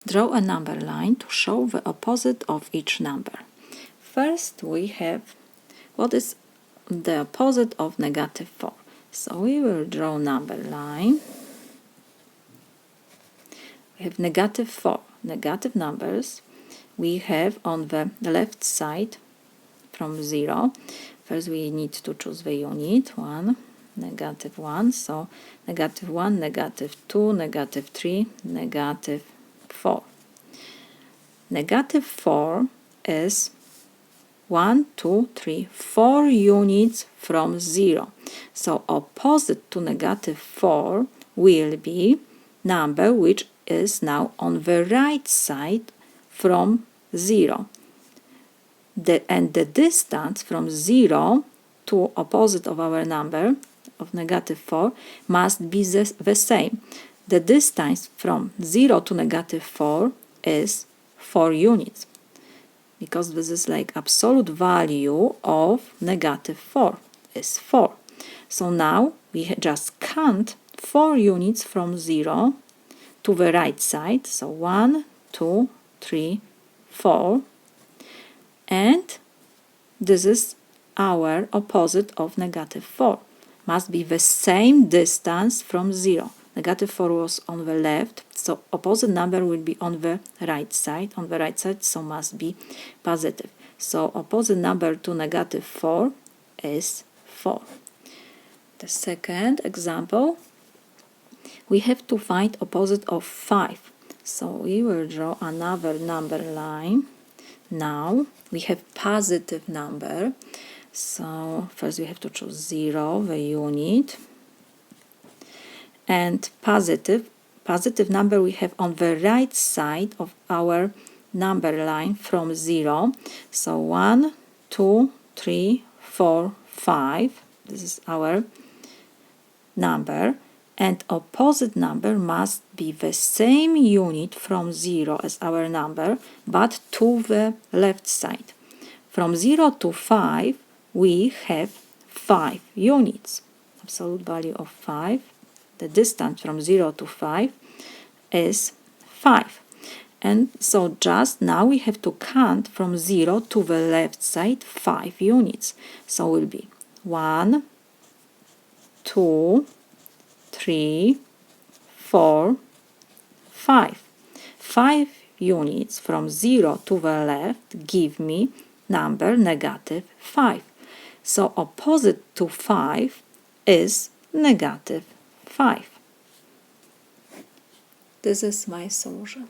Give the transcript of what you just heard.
Draw a number line to show the opposite of each number. First we have what is the opposite of -4. So we will draw number line. We have -4, negative numbers. We have on the left side from 0. First we need to choose the unit, 1, -1, so -1, -2, -3, -4. -4 is 1, 2, 3, 4 units from 0. So opposite to -4 will be number which is now on the right side from 0. And the distance from 0 to opposite of our number of -4 must be the same. The distance from 0 to -4 is 4 units, because this is like absolute value of -4 is 4. So now we just count 4 units from 0 to the right side. So 1, 2, 3, 4. And this is our opposite of -4. Must be the same distance from 0. -4 was on the left, so opposite number will be on the right side. On the right side, so must be positive. So opposite number to -4 is 4. The second example, we have to find opposite of 5. So we will draw another number line. Now we have positive number. So first we have to choose 0, the unit. And positive number we have on the right side of our number line from 0. So 1, 2, 3, 4, 5. This is our number. And opposite number must be the same unit from 0 as our number, but to the left side. From 0 to 5, we have 5 units. Absolute value of 5. The distance from 0 to 5 is 5. And so just now we have to count from 0 to the left side 5 units. So will be 1, 2, 3, 4, 5. 5 units from 0 to the left give me number -5. So opposite to 5 is -5. This is my solution.